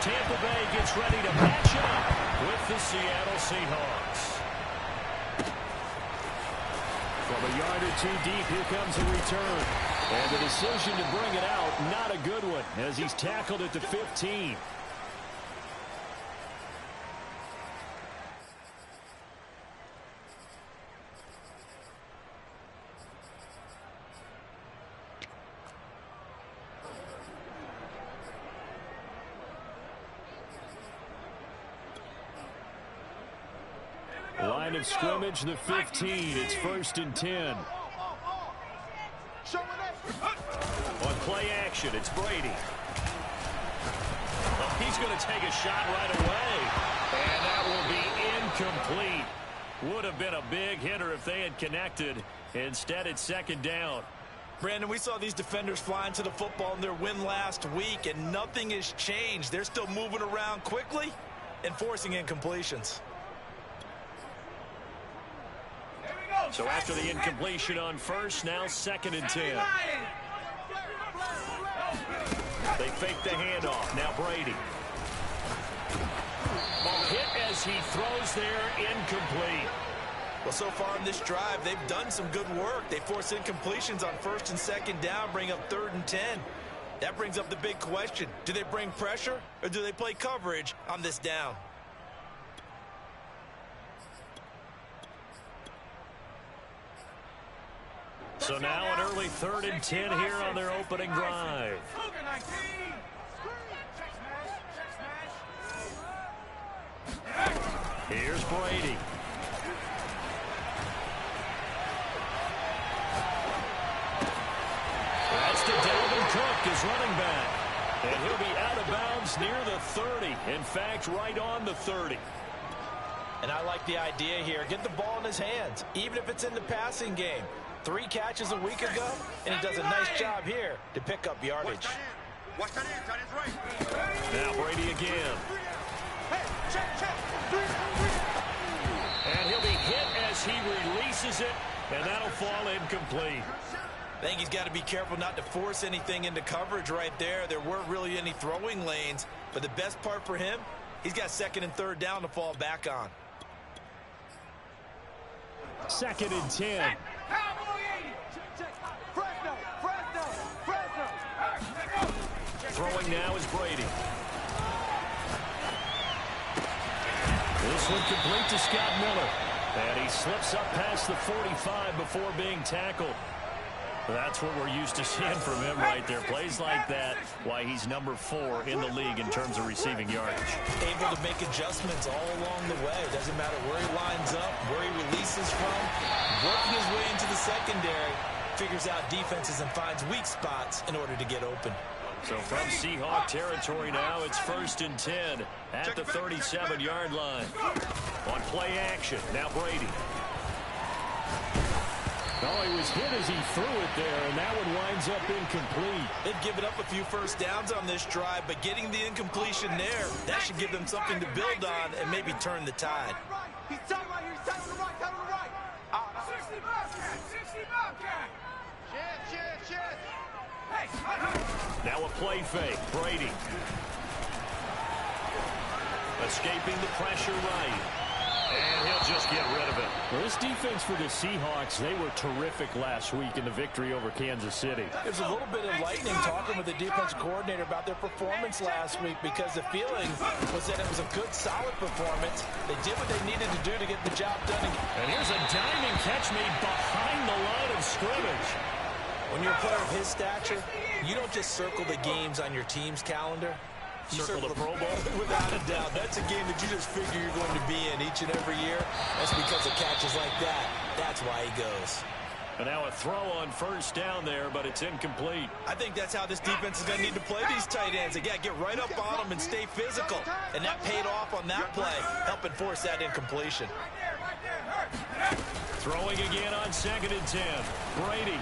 Tampa Bay gets ready to match up with the Seattle Seahawks. From a yard or two deep, here comes a return. And the decision to bring it out, not a good one, as he's tackled at the 15. Line of scrimmage, the 15. It's 1st and 10. On play action, it's Brady. Well, he's going to take a shot right away. And that will be incomplete. Would have been a big hitter if they had connected. Instead, it's 2nd down. Brandon, we saw these defenders fly into the football in their win last week, and nothing has changed. They're still moving around quickly and forcing incompletions. So after the incompletion on 1st, now 2nd and 10. They fake the handoff. Now Brady. Ball hit as he throws there, incomplete. Well, so far in this drive, they've done some good work. They force incompletions on 1st and 2nd down, bring up 3rd and 10. That brings up the big question. Do they bring pressure or do they play coverage on this down? So now an early 3rd and 10 here on their opening drive. Here's Brady. That's to Dalvin Cook, his running back. And he'll be out of bounds near the 30. In fact, right on the 30. And I like the idea here. Get the ball in his hands, even if it's in the passing game. 3 catches a week ago, and he does a nice job here to pick up yardage. Now Brady again. And he'll be hit as he releases it, and that'll fall incomplete. I think he's got to be careful not to force anything into coverage right there. There weren't really any throwing lanes, but the best part for him, he's got 2nd and 3rd down to fall back on. 2nd and 10. Throwing now is Brady. This one complete to Scott Miller. And he slips up past the 45 before being tackled. That's what we're used to seeing from him right there. Plays like that, why he's number 4 in the league in terms of receiving yardage. Able to make adjustments all along the way. Doesn't matter where he lines up, where he releases from. Working his way into the secondary. Figures out defenses and finds weak spots in order to get open. So from Seahawk territory now, it's 1st and 10 at the 37-yard line. On play action, now Brady. Oh, he was hit as he threw it there, and that one winds up incomplete. They've given up a few first downs on this drive, but getting the incompletion there, that should give them something to build on and maybe turn the tide. He's tight right here. He's tight on the right. Tight on the right. 60 Bobcat. 60 Bobcat. Shit. Hey. Now a play fake. Brady. Escaping the pressure right. And he'll just get rid of it. Well, this defense for the Seahawks, they were terrific last week in the victory over Kansas City. There's a little bit of lightning talking with the defense coordinator about their performance last week because the feeling was that it was a good, solid performance. They did what they needed to do to get the job done. And here's a diving catch made behind the line of scrimmage. When you're a player of his stature, you don't just circle the games on your team's calendar. Circle the Pro Bowl? Without a doubt. That's a game that you just figure you're going to be in each and every year. That's because of catches like that. That's why he goes. And now a throw on 1st down there, but it's incomplete. I think that's how this defense is going to need to play these tight ends. They got to get right up on them and stay physical. And that paid off on that play, helping force that incompletion. Throwing again on 2nd and 10. Brady.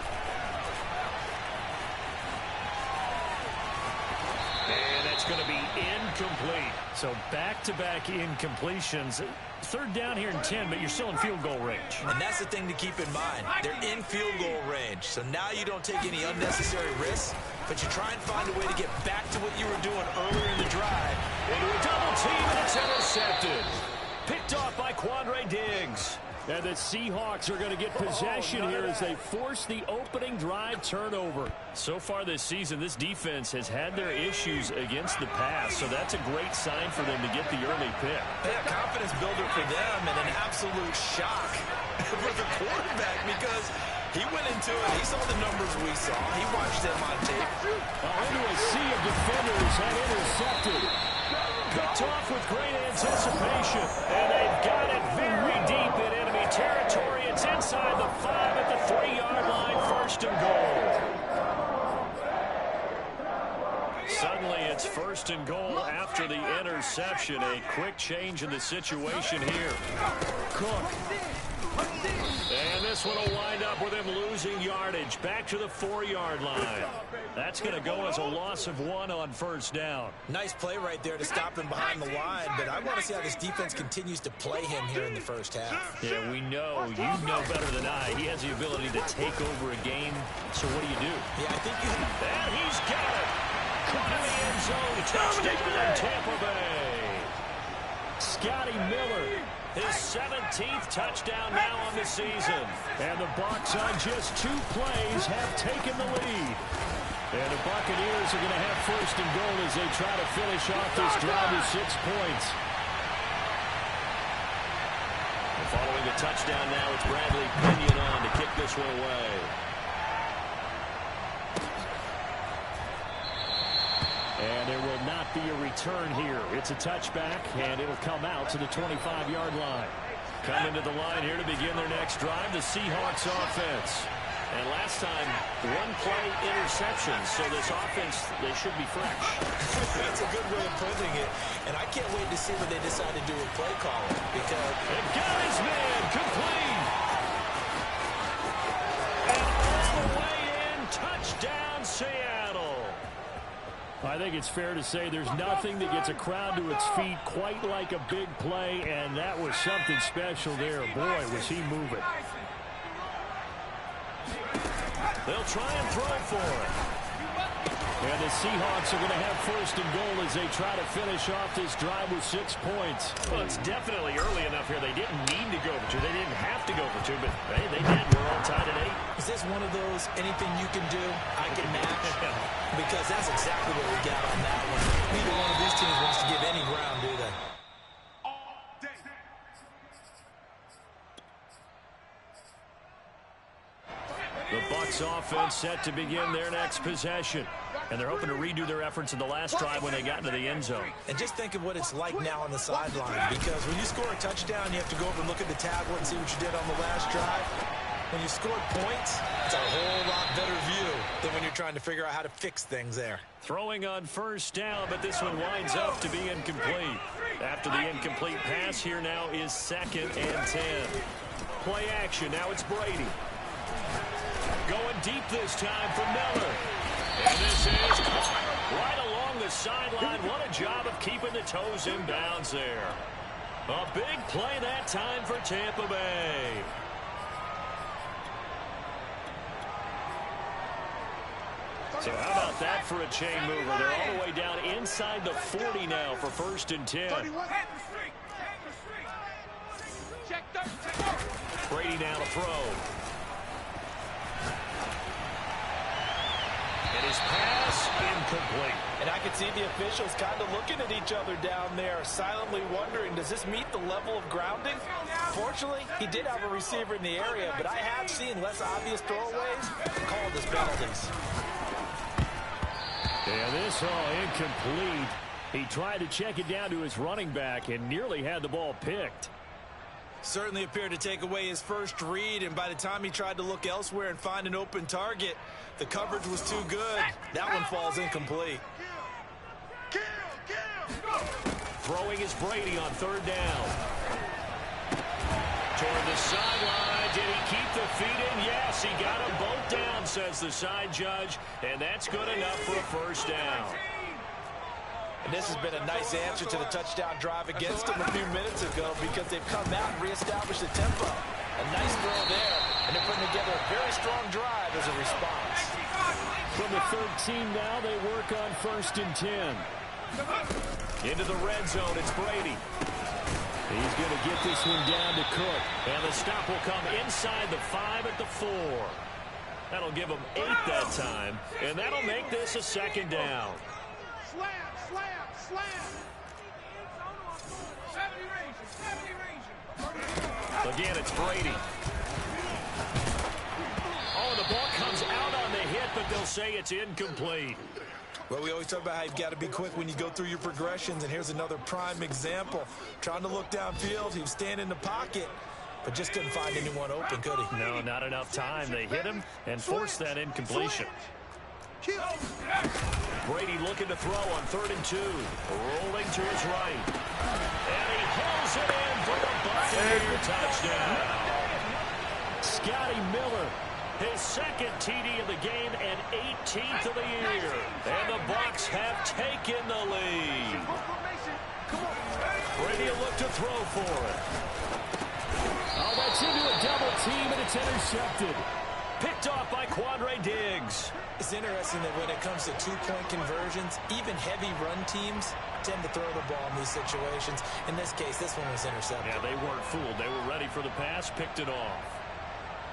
And that's going to be incomplete. So back-to-back incompletions. 3rd down here and 10, but you're still in field goal range. And that's the thing to keep in mind. They're in field goal range. So now you don't take any unnecessary risks, but you try and find a way to get back to what you were doing earlier in the drive And the Seahawks are going to get possession here as they force the opening drive turnover. So far this season, this defense has had their issues against the pass, so that's a great sign for them to get the early pick. Yeah, confidence builder for them and an absolute shock for the quarterback because he went into it. He saw the numbers we saw. He watched them on tape. Into a sea of defenders and intercepted. Picked off with great anticipation, and they've got it very deep in enemy territory. It's inside the 5 at the 3-yard line, 1st and goal. Suddenly it's 1st and goal after the interception. A quick change in the situation here. Cook. And this one will wind up with him losing yardage. Back to the 4-yard line. That's going to go as a loss of 1 on 1st down. Nice play right there to stop him behind the line, but I want to see how this defense continues to play him here in the 1st half. Yeah, we know. You know better than I. He has the ability to take over a game. So what do you do? Yeah, I think and he's got it. Caught in the end zone. Touchdown, Tampa Bay. Scotty Miller. His 17th touchdown now on the season. And the Bucs on just 2 plays have taken the lead. And the Buccaneers are going to have 1st and goal as they try to finish off this drive with 6 points. And following the touchdown now, it's Bradley Pinion on to kick this one away. And there will not be a return here. It's a touchback, and it'll come out to the 25-yard line. Coming to the line here to begin their next drive, the Seahawks offense. And last time, 1-play interception, so this offense, they should be fresh. That's a good way of putting it. And I can't wait to see what they decide to do with play calling. Because they've got his man complete. And all the way in, touchdown, Seattle. I think it's fair to say there's nothing that gets a crowd to its feet quite like a big play, and that was something special there. Boy, was he moving. They'll try and throw for it. And the Seahawks are going to have 1st and goal as they try to finish off this drive with 6 points. Well, it's definitely early enough here. They didn't need to go for 2. They didn't have to go for 2, but hey, they did. We're all tied at 8. Is this one of those anything you can do, I can match? Because that's exactly what we got on that one. Neither one of these teams wants to give any ground, do they? The Bucs offense set to begin their next possession. And they're hoping to redo their efforts in the last drive when they got into the end zone. And just think of what it's like now on the sideline. Because when you score a touchdown, you have to go over and look at the tablet and see what you did on the last drive. When you scored points, it's a whole lot better view than when you're trying to figure out how to fix things there. Throwing on 1st down, but this one winds up to be incomplete. After the incomplete pass, here now is 2nd and 10. Play action. Now it's Brady. Going deep this time for Miller. And this is caught right along the sideline. What a job of keeping the toes in bounds there. A big play that time for Tampa Bay. So how about that for a chain mover? They're all the way down inside the 40 now for 1st and 10. Brady now to throw. And his pass incomplete. And I can see the officials kind of looking at each other down there, silently wondering, does this meet the level of grounding? Fortunately, he did have a receiver in the area, but I have seen less obvious throwaways called as penalties. Yeah, this all incomplete. He tried to check it down to his running back and nearly had the ball picked. Certainly appeared to take away his first read, and by the time he tried to look elsewhere and find an open target, the coverage was too good. That one falls incomplete. Throwing is Brady on 3rd down. Toward the sideline. Did he keep the feet in? Yes, he got them both down, says the side judge, and that's good enough for a 1st down. And this has been a nice answer to the touchdown drive against them a few minutes ago because they've come out and reestablished the tempo. A nice throw there, and they're putting together a very strong drive as a response. From the 13 now, they work on 1st and 10. Into the red zone, it's Brady. He's going to get this one down to Cook. And the stop will come inside the 5 at the 4. That'll give him 8 that time. And that'll make this a second down. Slam, slam, slam. 70 range. Again, it's Brady. Oh, the ball comes out on the hit, but they'll say it's incomplete. Well, we always talk about how you've got to be quick when you go through your progressions, and here's another prime example. Trying to look downfield, he was standing in the pocket, but just couldn't find anyone open, could he? No, not enough time. They hit him and forced that incompletion. Brady looking to throw on 3rd and 2. Rolling to his right. And he pulls it in for the Buccaneers touchdown. Scotty Miller, his second TD of the game and 18th of the year. And the Bucs have taken the lead. Brady will look to throw for it. Oh, that's into a double team, and it's intercepted. Picked off by Quandre Diggs. It's interesting that when it comes to two-point conversions, even heavy run teams tend to throw the ball in these situations. In this case, this one was intercepted. Yeah, they weren't fooled. They were ready for the pass, picked it off.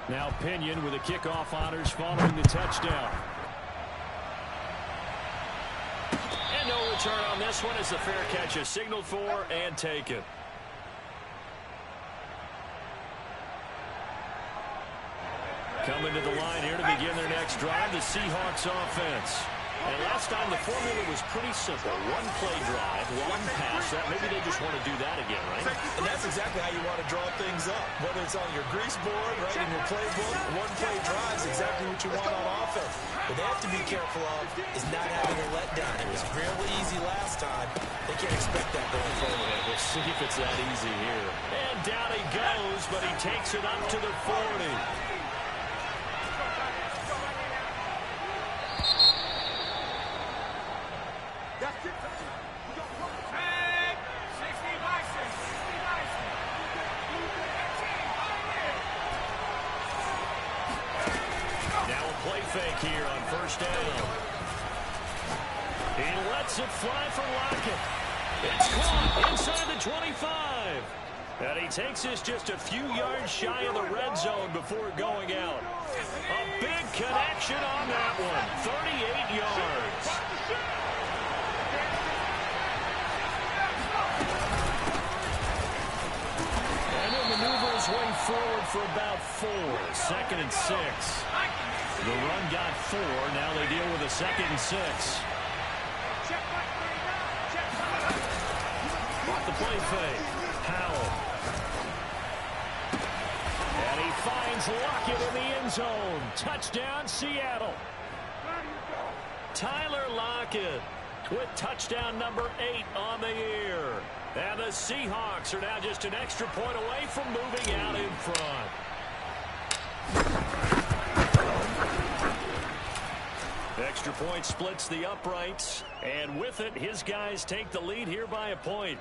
Now Pinion with the kickoff honors following the touchdown. And no return on this one as the fair catch is signaled for and taken. Coming to the line here to begin their next drive, the Seahawks offense. And last time the formula was pretty simple. One play drive, one pass. Maybe they just want to do that again, right? And that's exactly how you want to draw things up. Whether it's on your grease board, right in your playbook, one play drive is exactly what you want on offense. What they have to be careful of is not having a letdown. It was real easy last time. They can't expect that going forward. We'll see if it's that easy here. And down he goes, but he takes it up to the 40. Fake here on 1st down. He lets it fly for Lockett. It's caught inside the 25. And he takes this just a few yards shy of the red zone before going out. A big connection on that one. 38 yards. And he'll maneuver his way forward for about 4. 2nd and 6. The run got 4. Now they deal with a 2nd and 6. Off the play fake. Howell. And he finds Lockett in the end zone. Touchdown, Seattle. Tyler Lockett with touchdown number 8 on the year. And the Seahawks are now just an extra point away from moving out in front. Extra point splits the uprights, and with it, his guys take the lead here by a point.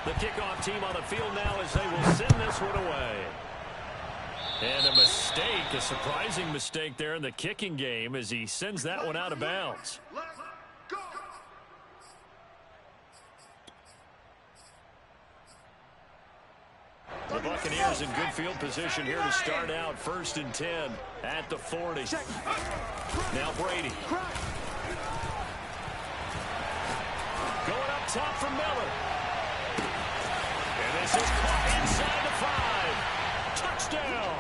The kickoff team on the field now as they will send this one away. And a mistake, a surprising mistake there in the kicking game as he sends that one out of bounds. The Buccaneers in good field position here to start out 1st and 10 at the 40. Now Brady. Going up top for Miller. And this is caught inside the 5. Touchdown.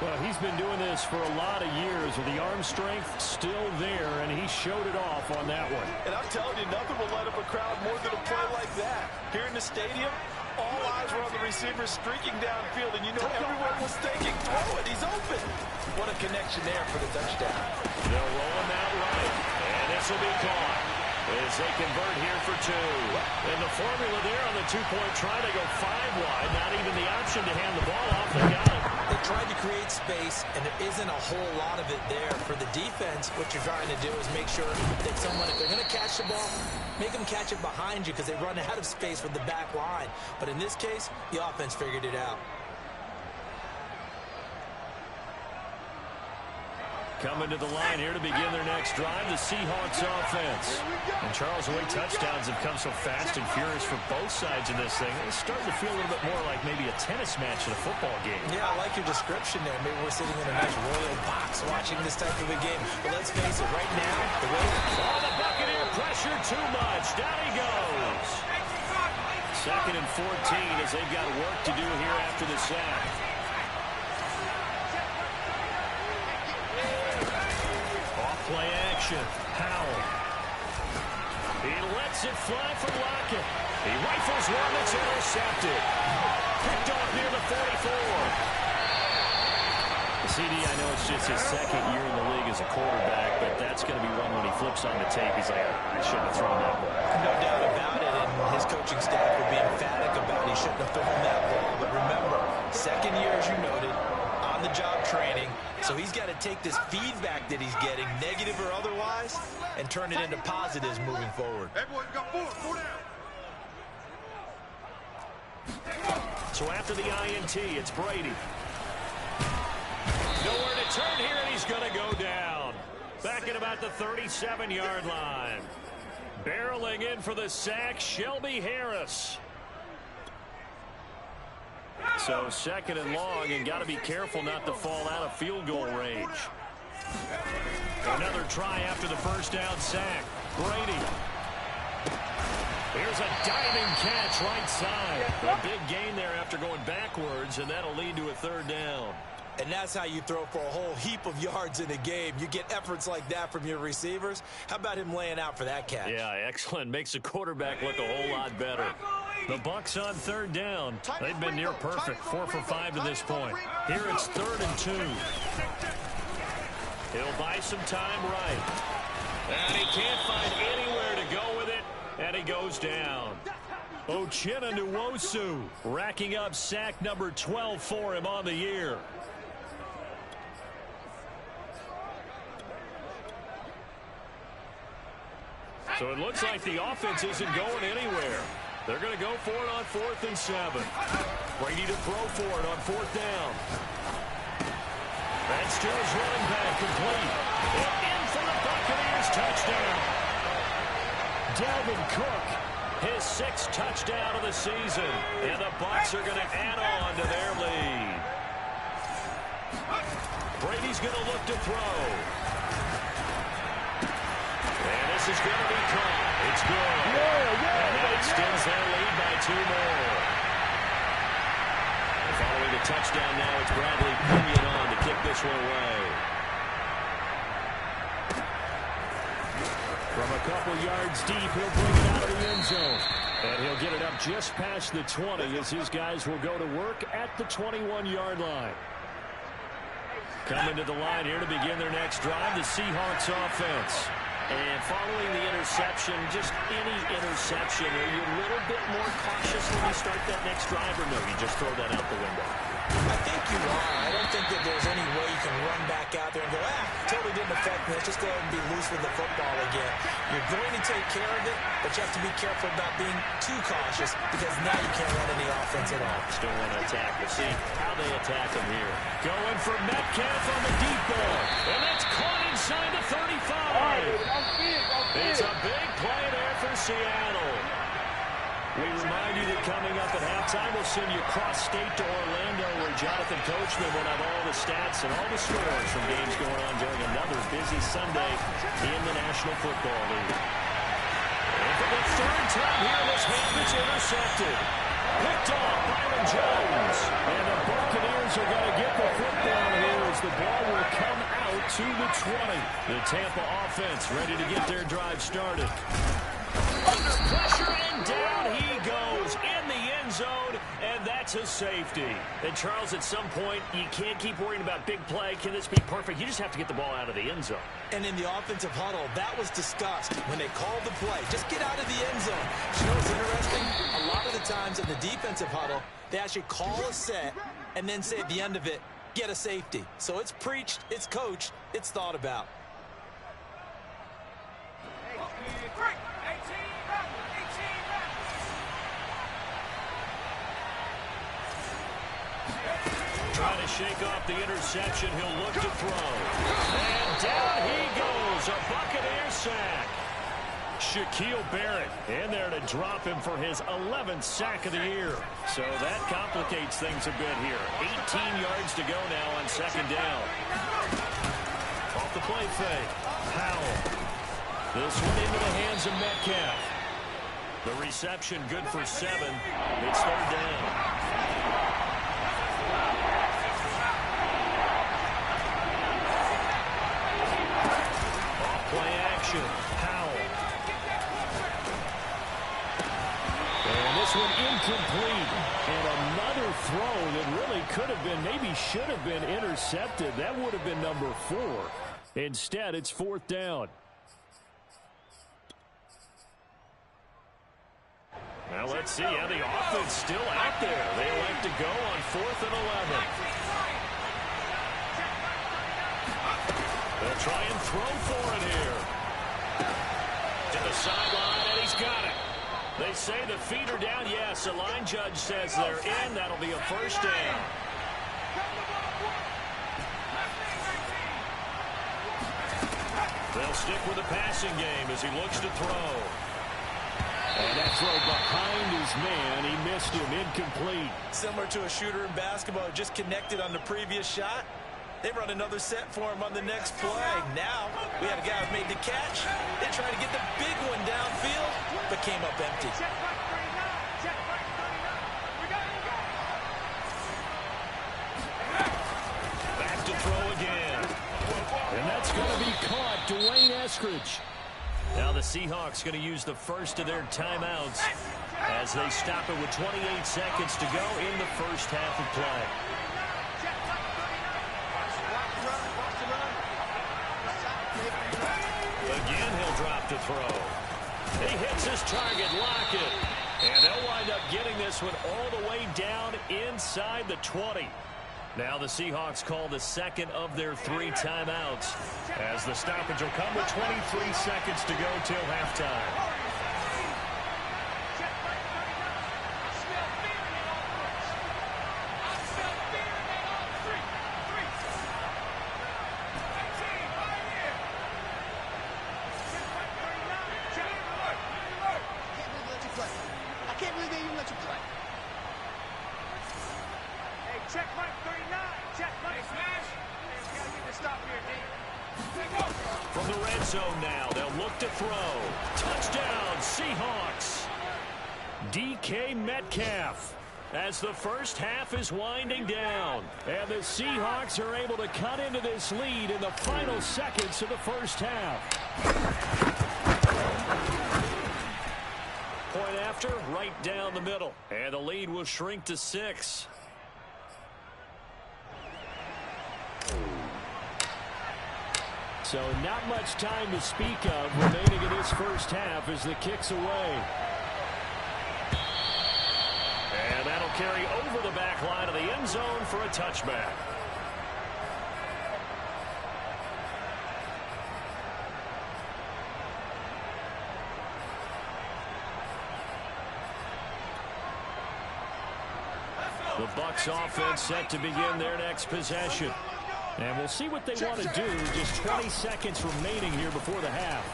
Well, he's been doing this for a lot of years with the arm strength still there, and he showed it off on that one. And I'm telling you, nothing will light up a crowd more than a play like that. Here in the stadium, all eyes were on the receiver streaking downfield, and you know everyone was thinking, throw it, he's open. What a connection there for the touchdown. They'll roll him out right, and this will be caught as they convert here for 2. And the formula there on the 2-point try to go 5 wide, not even the option to hand the ball off. They got it. They tried to create space, and there isn't a whole lot of it there. For the defense, what you're trying to do is make sure that someone, if they're going to catch the ball, make them catch it behind you because they run out of space with the back line. But in this case, the offense figured it out. Coming to the line here to begin their next drive, the Seahawks offense. And Charles, the way touchdowns have come so fast and furious for both sides in this thing, it's starting to feel a little bit more like maybe a tennis match in a football game. Yeah, I like your description there. Maybe we're sitting in a nice royal box watching this type of a game. But let's face it, right now, the way... Oh, the Buccaneer pressure too much. Down he goes. 2nd and 14 as they've got work to do here after the sack. Play action. Howell. He lets it fly from Lockett. He rifles one that's intercepted. Picked off near the 44. CD, I know it's just his 2nd year in the league as a quarterback, but that's going to be one when he flips on the tape. He's like, I shouldn't have thrown that ball. No doubt about it, and his coaching staff will be emphatic about he shouldn't have thrown that ball. But remember, 2nd year, as you noted, on-the-job training. So he's got to take this feedback that he's getting, negative or otherwise, and turn it into positives moving forward. Everyone's got 4 down. So after the INT, it's Brady. Nowhere to turn here, and he's going to go down. Back at about the 37-yard line. Barreling in for the sack, Shelby Harris. So 2nd and long, and got to be careful not to fall out of field goal range. Another try after the first down sack. Brady. Here's a diving catch right side. A big gain there after going backwards, and that'll lead to a 3rd down. And that's how you throw for a whole heap of yards in a game. You get efforts like that from your receivers. How about him laying out for that catch? Yeah, excellent. Makes the quarterback look a whole lot better. The Bucs on 3rd down. They've been near perfect, 4 for 5 to this point. Here it's 3rd and 2. He'll buy some time right. And he can't find anywhere to go with it, and he goes down. Uchenna Nwosu racking up sack number 12 for him on the year. So it looks like the offense isn't going anywhere. They're going to go for it on 4th and 7. Brady to throw for it on 4th down. That's to his running back, complete. And in for the Buccaneers, touchdown. Dalvin Cook, his 6th touchdown of the season. And the Bucs are going to add on to their lead. Brady's going to look to throw. And this is going to be caught. It's good. And that extends their lead by 2 more. And following the touchdown now, it's Bradley bringing on to kick this one away. From a couple yards deep, he'll bring it out of the end zone. And he'll get it up just past the 20 as his guys will go to work at the 21-yard line. Coming to the line here to begin their next drive, the Seahawks offense. And following the interception, just any interception, are you a little bit more cautious when you start that next drive, or no, you just throw that out the window? I think you are. I don't think that there's any way you can run back out there and go, totally didn't affect me. Let's just go ahead and be loose with the football again. You're going to take care of it, but you have to be careful about being too cautious because now you can't run any offense at all. Still want to attack. We'll see how they attack him here. Going for Metcalf on the deep ball. And that's caught inside the 35. It's a big play there for Seattle. We remind you that coming up at halftime, we'll send you cross-state to Orlando, where Jonathan Coachman will have all the stats and all the scores from games going on during another busy Sunday in the National Football League. And for the 3rd time here, this half is intercepted. Picked off Byron Jones. And the Buccaneers are going to get the football here as the ball will come out to the 20. The Tampa offense ready to get their drive started. Under pressure, and down he goes in the end zone, and that's a safety. And, Charles, at some point, you can't keep worrying about big play. Can this be perfect? You just have to get the ball out of the end zone. And in the offensive huddle, that was discussed when they called the play. Just get out of the end zone. You know what's interesting? A lot of the times in the defensive huddle, they actually call a set and then say at the end of it, get a safety. So it's preached, it's coached, it's thought about. Trying to shake off the interception. He'll look to throw. And down he goes. A Buccaneer sack. Shaquille Barrett in there to drop him for his 11th sack of the year. So that complicates things a bit here. 18 yards to go now on second down. Off the play fake. Powell. This one into the hands of Metcalf. The reception good for 7. It's third down. Off play action. Powell. And this one incomplete. And another throw that really could have been, maybe should have been intercepted. That would have been number 4. Instead, it's fourth down. Now let's see how the offense still out there. They elect to go on 4th and 11. They'll try and throw for it here. To the sideline, and he's got it. They say the feet are down. Yes, the line judge says they're in. That'll be a first down. They'll stick with the passing game as he looks to throw. And that throw behind his man. He missed him. Incomplete. Similar to a shooter in basketball who just connected on the previous shot. They run another set for him on the next play. Now, we have a guy who made the catch. They tried to get the big one downfield, but came up empty. Back to throw again. And that's going to be caught. Dwayne Eskridge. Now the Seahawks going to use the first of their timeouts as they stop it with 28 seconds to go in the first half of play. Again, he'll drop to throw. He hits his target, Lockett. And they'll wind up getting this one all the way down inside the 20. Now the Seahawks call the second of their 3 timeouts as the stoppage will come with 23 seconds to go till halftime. From the red zone now, they'll look to throw. Touchdown, Seahawks. DK Metcalf as the first half is winding down. And the Seahawks are able to cut into this lead in the final seconds of the first half. Point after, right down the middle. And the lead will shrink to 6. So not much time to speak of remaining in this first half as the kick's away. And that'll carry over the back line of the end zone for a touchback. The Bucs offense set to begin their next possession. And we'll see what they want to do. Just 20 seconds remaining here before the half.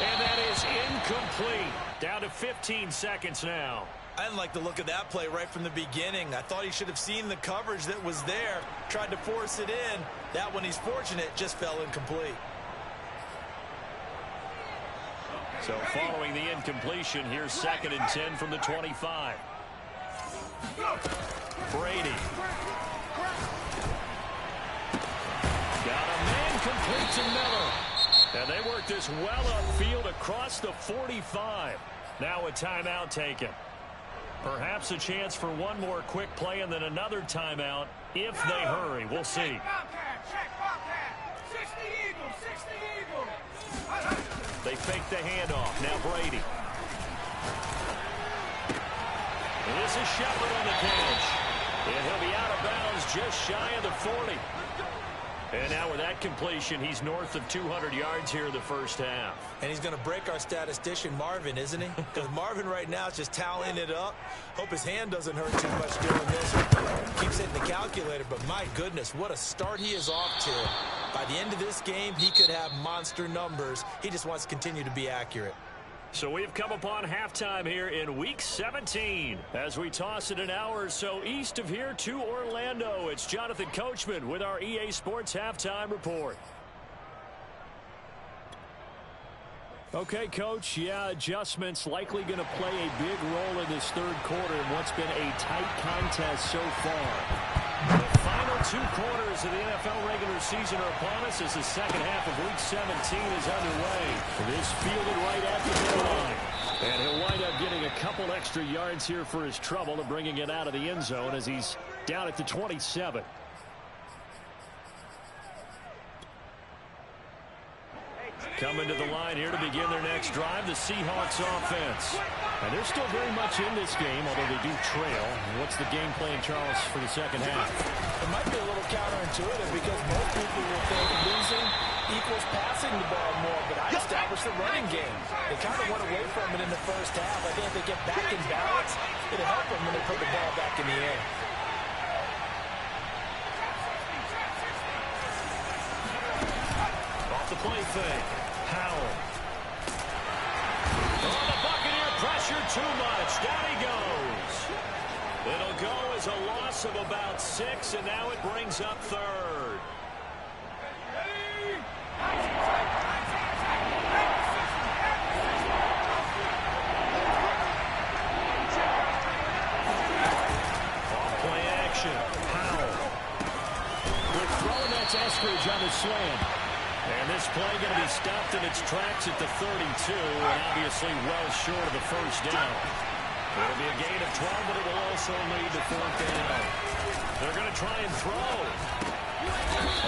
And that is incomplete. Down to 15 seconds now. I didn't like the look of that play right from the beginning. I thought he should have seen the coverage that was there. Tried to force it in. That one, he's fortunate, just fell incomplete. So following the incompletion, here's 2nd and 10 from the 25. Brady. Got a man complete to Miller. And they work this well upfield across the 45. Now a timeout taken. Perhaps a chance for one more quick play and then another timeout if they hurry. We'll see. They fake the handoff. Now Brady. And this is Shepard on the catch. And he'll be out of bounds just shy of the 40. And now with that completion, he's north of 200 yards here in the first half. And he's going to break our statistician, Marvin, isn't he? Because Marvin right now is just tallying it up. Hope his hand doesn't hurt too much doing this. Keeps hitting the calculator, but my goodness, what a start he is off to. By the end of this game, he could have monster numbers. He just wants to continue to be accurate. So we've come upon halftime here in Week 17. As we toss it an hour or so east of here to Orlando, it's Jonathan Coachman with our EA Sports Halftime Report. Okay, Coach, yeah, adjustments likely going to play a big role in this third quarter in what's been a tight contest so far. The final 2 quarters of the NFL regular season are upon us as the second half of Week 17 is underway. This fielded right at the goal line. And he'll wind up getting a couple extra yards here for his trouble and bringing it out of the end zone as he's down at the 27. Coming to the line here to begin their next drive, the Seahawks offense. And they're still very much in this game, although they do trail. What's the game plan, Charles, for the second half? It might be a little counterintuitive because most people will think losing equals passing the ball more, but I established the running game. They kind of went away from it in the first half. I think if they get back in balance, it'll help them when they put the ball back in the air. Off the play fake. Howell. Oh, the Buccaneer pressure too much. Down he goes. It'll go as a loss of about 6, and now it brings up third. Off-play action. Howell. They're throwing that to Eskridge on the slant. And this play going to be stopped in its tracks at the 32, and obviously well short of the first down. It'll be a gain of 12, but it will also lead to 4th down. They're going to try and throw.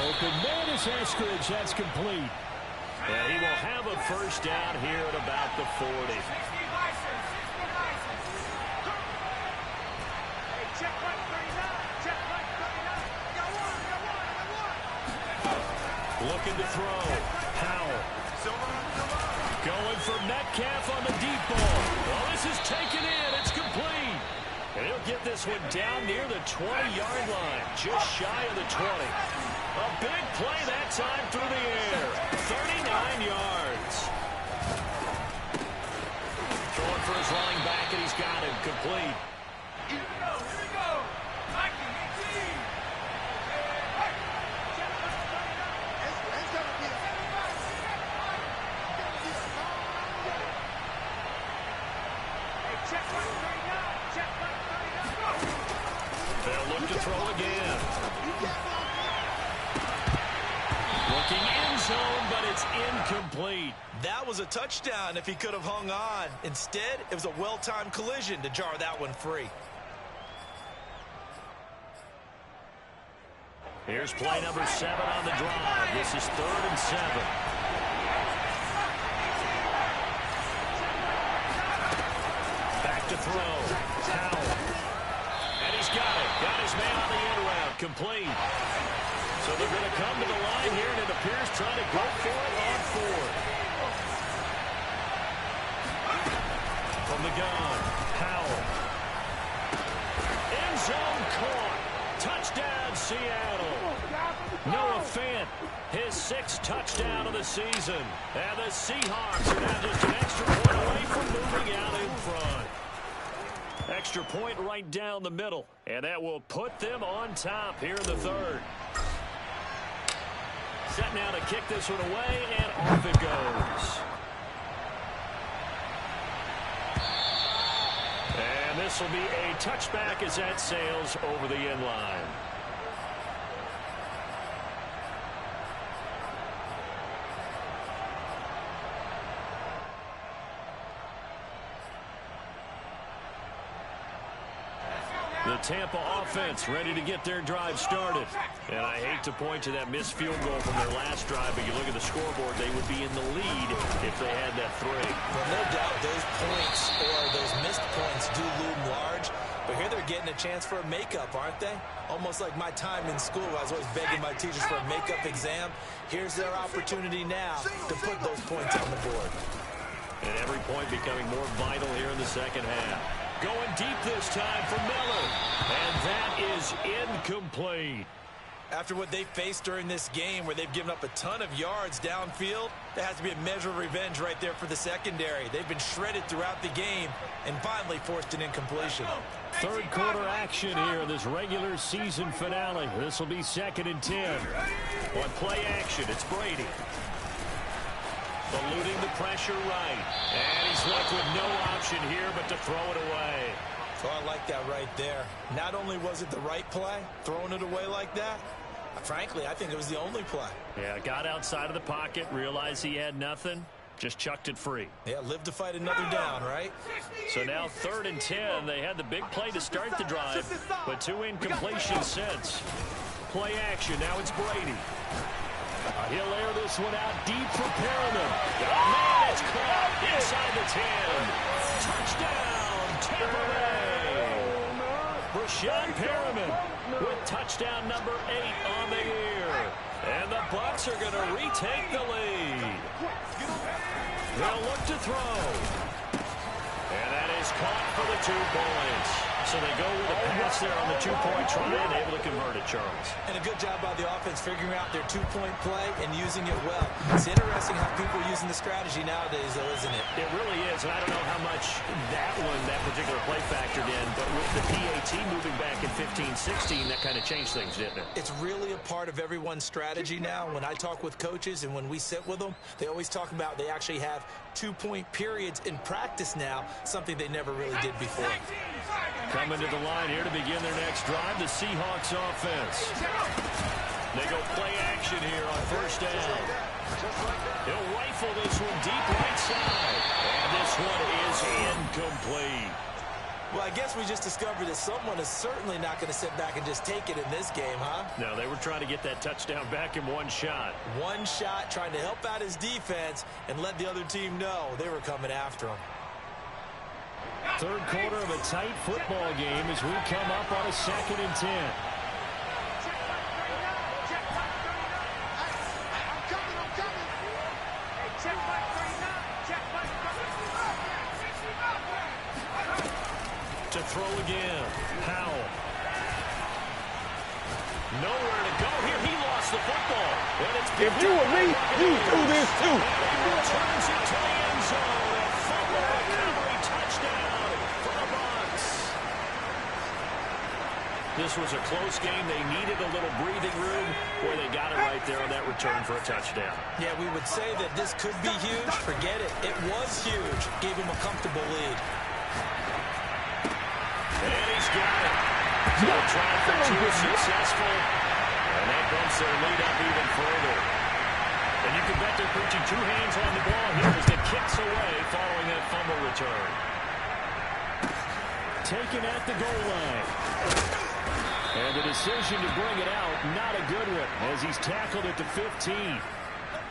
Open man is Eskridge. That's complete. And he will have a first down here at about the 40. Looking to throw. Howell. Going for Metcalf on the deep ball. Well, this is taken in. It's complete. And he'll get this one down near the 20-yard line. Just shy of the 20. A big play that time through the air. 39 yards. Throwing for his running back, and he's got him complete. Here we go. They'll look to throw again. Looking end zone, but it's incomplete. That was a touchdown if he could have hung on. Instead, it was a well-timed collision to jar that one free. Here's play number 7 on the drive. This is 3rd and 7. Back to throw. Howell. And he's got it. Got his man on the end round. Complete. So they're going to come to the line here, and it appears trying to go for it on 4th. From the gun, Howell. End zone caught. Touchdown, Seattle. Noah Fant, his 6th touchdown of the season. And the Seahawks are now just an extra point away from moving out in front. Extra point right down the middle. And that will put them on top here in the 3rd. Set now to kick this one away, and off it goes. And this will be a touchback as that sails over the end line. The Tampa offense ready to get their drive started. And I hate to point to that missed field goal from their last drive, but you look at the scoreboard, they would be in the lead if they had that 3. Well, no doubt those points or those missed points do loom large. But here they're getting a chance for a makeup, aren't they? Almost like my time in school. I was always begging my teachers for a makeup exam. Here's their opportunity now to put those points on the board. And every point becoming more vital here in the second half. Going deep this time for Miller. And that is incomplete. After what they faced during this game where they've given up a ton of yards downfield, there has to be a measure of revenge right there for the secondary. They've been shredded throughout the game and finally forced an incompletion. Third quarter action here in this regular season finale. This will be 2nd and 10. On play action, it's Brady. Eluding the pressure right. And he's left with no option here but to throw it away. Oh, I like that right there. Not only was it the right play, throwing it away like that, frankly, I think it was the only play. Yeah, got outside of the pocket, realized he had nothing, just chucked it free. Yeah, live to fight another down, right? So now 3rd and 10. They had the big play to start the drive, but 2 incompletions since. Play action, now it's Brady. He'll air this one out deep for Perriman. Oh, man, it's caught inside the 10. Touchdown, Tampa Bay. Rashad Perriman with touchdown number 8 on the year. And the Bucs are going to retake the lead. They'll look to throw. And that is caught for the 2 points. So they go with a pass there on the 2-point try and able to convert it, Charles. And a good job by the offense figuring out their 2-point play and using it well. It's interesting how people are using the strategy nowadays, though, isn't it? It really is, and I don't know how much that particular play factored in, but with the PAT moving back in 15-16, that kind of changed things, didn't it? It's really a part of everyone's strategy now. When I talk with coaches and when we sit with them, they always talk about they actually have 2-point periods in practice now, something they never really did before. Coming to the line here to begin their next drive, the Seahawks offense. They go play action here on 1st down. He'll rifle this one deep right side. And this one is incomplete. Well, I guess we just discovered that someone is certainly not going to sit back and just take it in this game, huh? No, they were trying to get that touchdown back in one shot. One shot, trying to help out his defense and let the other team know they were coming after him. Third quarter of a tight football game as we come up on a 2nd and 10. To throw again, Powell. Nowhere to go here. He lost the football. And it's if you were me, you'd do this too. Returns it to the end zone. A fumble recovery touchdown for the Bucs. This was a close game. They needed a little breathing room where they got it right there on that return for a touchdown. Yeah, we would say that this could be huge. Forget it. It was huge. Gave him a comfortable lead. And he's got it. So the try for 2 is successful. And that bumps their lead up even further. And you can bet they're preaching 2 hands on the ball here as the kicks away following that fumble return. Taken at the goal line. And the decision to bring it out, not a good one, as he's tackled at the 15.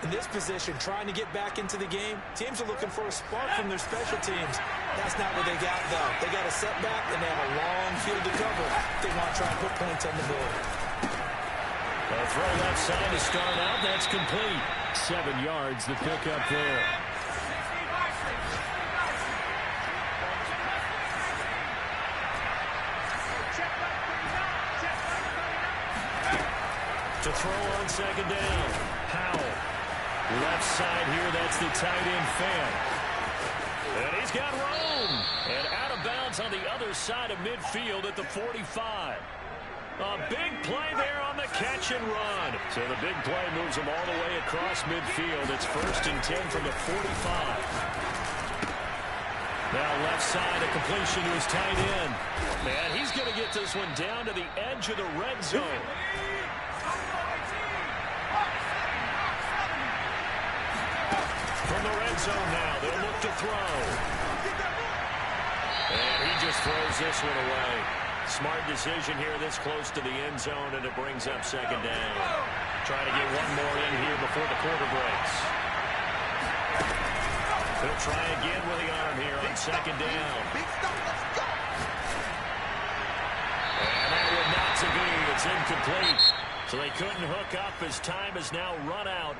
In this position, trying to get back into the game, teams are looking for a spark from their special teams. That's not what they got, though. They got a setback, and they have a long field to cover. They want to try and put points on the board. A throw left side to start out. That's complete. 7 yards, the pickup there. To throw on 2nd down. Powell. Left side here, that's the tight end fan. And he's got room. And out of bounds on the other side of midfield at the 45. A big play there on the catch and run. So the big play moves him all the way across midfield. It's 1st and 10 from the 45. Now left side, a completion to his tight end. And he's going to get this one down to the edge of the red zone. From the red zone now, they'll look to throw. And he just throws this one away. Smart decision here this close to the end zone, and it brings up 2nd down. Trying to get one more in here before the quarter breaks. He'll try again with the arm here on 2nd down. So they couldn't hook up as time has now run out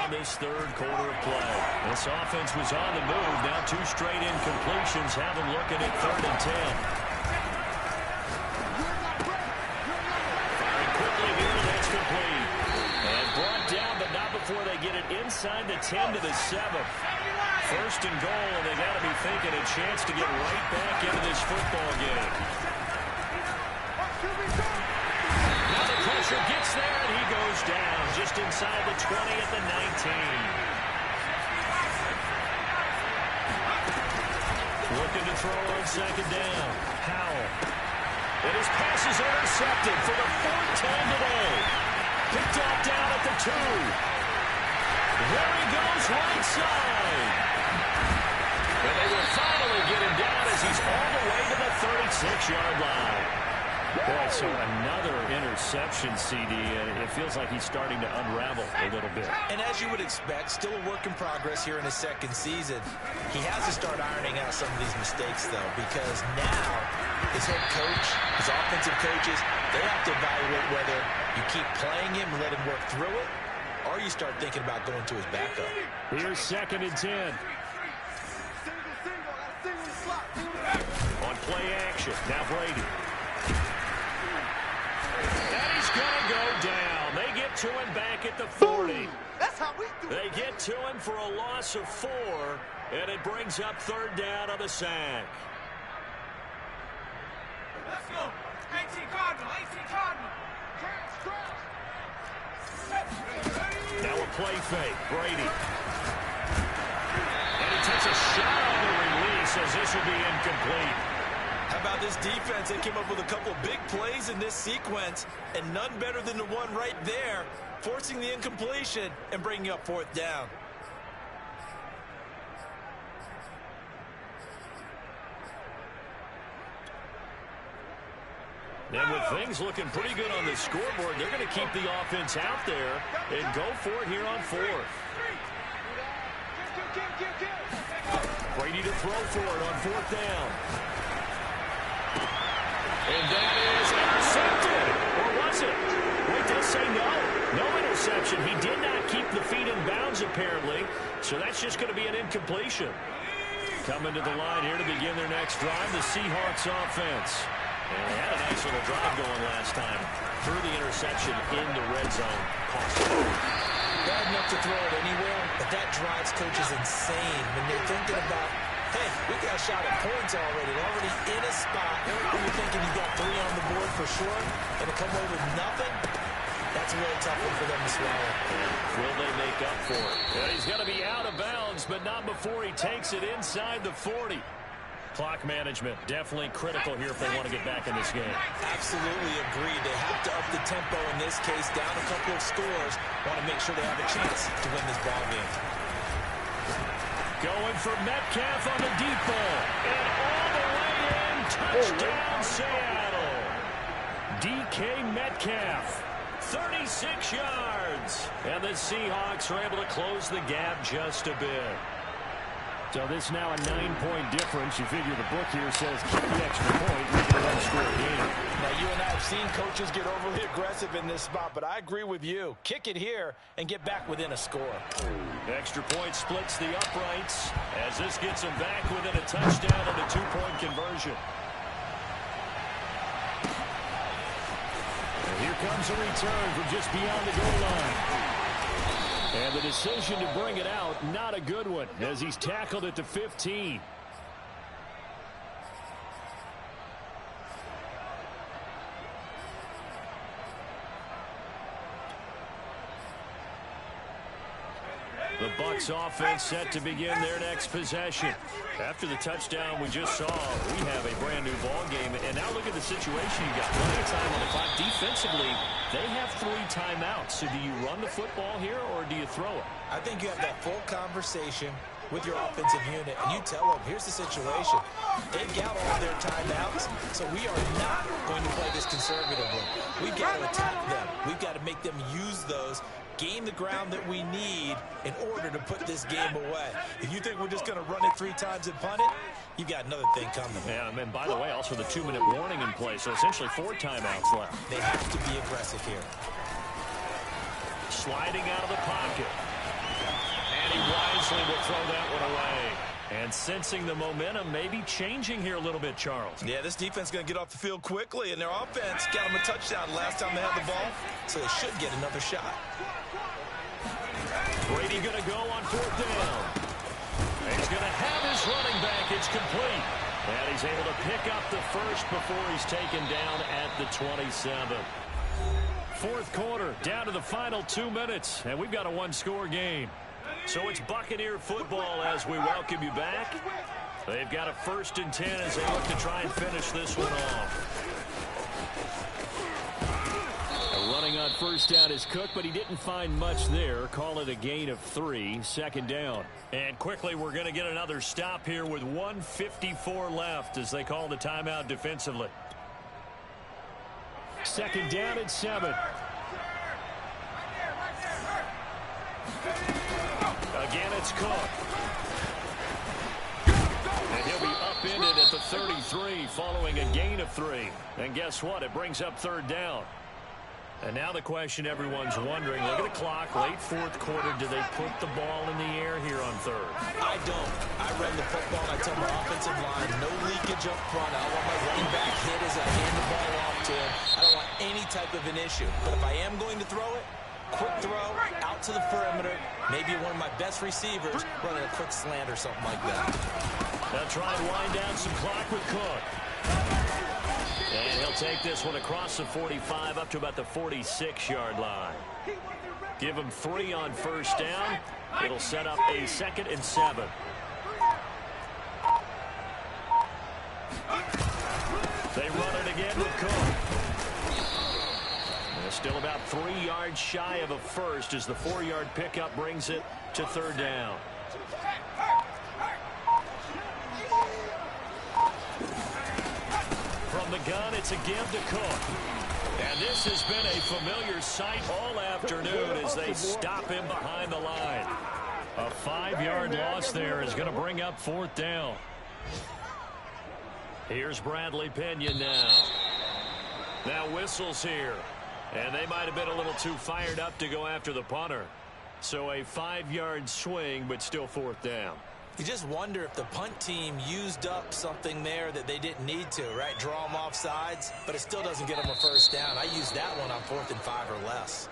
on this third quarter of play. This offense was on the move. Now 2 straight incompletions have them looking at 3rd and 10. Firing quickly here, and that's complete. And brought down, but not before they get it inside the 10 to the 7. 1st and goal, and they got to be thinking a chance to get right back into this football game. Now the pressure gets there, and he goes down just inside the 20 at the 19. Looking to throw on 2nd down. Howell. And his pass is intercepted for the 4th time today. Picked off down at the 2. There he goes, right side. And they will finally get him down as he's all the way to the 36-yard line. Boy, so another interception, CD. It feels like he's starting to unravel a little bit. And as you would expect, still a work in progress here in his 2nd season. He has to start ironing out some of these mistakes, though, because now his head coach, his offensive coaches, they have to evaluate whether you keep playing him and let him work through it, or you start thinking about going to his backup. Here's 2nd and 10. On play action, now Brady. And he's going to go down. They get to him back at the 40. That's how we do it. They get to him for a loss of 4, and it brings up 3rd down on the sack. Let's go. 18 Cardinal, 18 Cardinal. Now a play fake, Brady. And he takes a shot on the release as this will be incomplete. How about this defense? They came up with a couple big plays in this sequence, and none better than the one right there, forcing the incompletion and bringing up 4th down. And with things looking pretty good on the scoreboard, they're going to keep the offense out there and go for it here on 4th. Brady to throw for it on 4th down. And that is intercepted. Or was it? Wait, did it say no? No interception. He did not keep the feet in bounds, apparently. So that's just going to be an incompletion. Coming to the line here to begin their next drive, the Seahawks offense. And they had a nice little drive going last time. Threw the interception in the red zone. Bad enough to throw it anywhere, but that drives coaches insane when they're thinking about, hey, we got a shot at points already. They're already in a spot where you're thinking you got 3 on the board for sure, and to come away with nothing, that's a really tough one for them to swallow. Will they make up for it? Yeah, he's going to be out of bounds, but not before he takes it inside the 40. Clock management definitely critical here if they want to get back in this game. Absolutely agreed. They have to up the tempo in this case, down a couple of scores. Want to make sure they have a chance to win this ball game. Going for Metcalf on the deep ball. And all the way in. Touchdown, Seattle. DK Metcalf. 36 yards. And the Seahawks are able to close the gap just a bit. So this now a 9-point difference. You figure the book here says keep the extra point, make it an unscored game. Now, you and I have seen coaches get overly aggressive in this spot, but I agree with you. Kick it here and get back within a score. Extra point splits the uprights as this gets them back within a touchdown and a 2-point conversion. And here comes a return from just beyond the goal line. And the decision to bring it out, not a good one, as he's tackled at the 15. The Bucs offense set to begin their next possession. After the touchdown we just saw, we have a brand new ball game. And now look at the situation. You got plenty of time on the clock. Defensively, they have 3 timeouts. So do you run the football here or do you throw it? I think you have that full conversation with your offensive unit, and you tell them, here's the situation. They've got all their timeouts, so we are not going to play this conservatively. We've got to attack them. We've got to make them use those, gain the ground that we need in order to put this game away. If you think we're just going to run it 3 times and punt it, you've got another thing coming. Yeah, and by the way, also the 2-minute warning in play, so essentially 4 timeouts left. They have to be aggressive here. sliding out of the pocket. And he wisely will throw that one away. And sensing the momentum maybe changing here a little bit, Charles. Yeah, this defense is going to get off the field quickly, and their offense got them a touchdown last time they had the ball, so they should get another shot. Brady going to go on 4th down. He's going to have his running back. It's complete. And he's able to pick up the first before he's taken down at the 27. 4th quarter, down to the final 2 minutes, and we've got a one-score game. So it's Buccaneer football as we welcome you back. They've got a 1st and 10 as they look to try and finish this one off. Running on 1st down is Cook, but he didn't find much there. Call it a gain of 3, 2nd down. And quickly we're going to get another stop here with 1:54 left as they call the timeout defensively. 2nd down and 7. Again, it's Cook. And he'll be upended at the 33 following a gain of 3. And guess what? It brings up 3rd down. And now the question everyone's wondering, look at the clock, late 4th quarter, do they put the ball in the air here on 3rd? I don't. I run the football, and I tell my offensive line, no leakage up front. I don't want my running back hit as I hand the ball off to him. I don't want any type of an issue. But if I am going to throw it, quick throw, out to the perimeter, maybe one of my best receivers running a quick slant or something like that. They'll try and wind down some clock with Cook. And he'll take this one across the 45 up to about the 46-yard line. Give him 3 on 1st down. It'll set up a 2nd and 7. They run it again with Cook. They're still about 3 yards shy of a first as the 4-yard pickup brings it to 3rd down. From the gun, it's a give to Cook. And this has been a familiar sight all afternoon as they stop him behind the line. A 5-yard loss there is going to bring up 4th down. Here's Bradley Pinion now. Now whistles here. And they might have been a little too fired up to go after the punter. So a 5-yard swing, but still 4th down. You just wonder if the punt team used up something there that they didn't need to, right? Draw them off sides, but it still doesn't get them a 1st down. I used that one on 4th and 5 or less.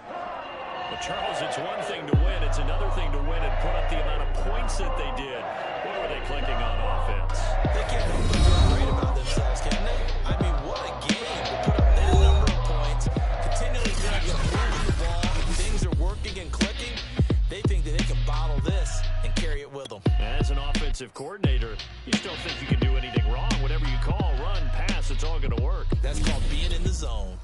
Well, Charles, it's one thing to win. It's another thing to win and put up the amount of points that they did. What were they clicking on offense? They can't help but feel great about themselves, can they? I mean, what a game to put up that number of points. Continually moving the ball. Things are working and clicking. They think that they can bottle this and carry it with them. As an offensive coordinator, you still think you can do anything wrong. Whatever you call, run, pass, it's all going to work. That's called being in the zone.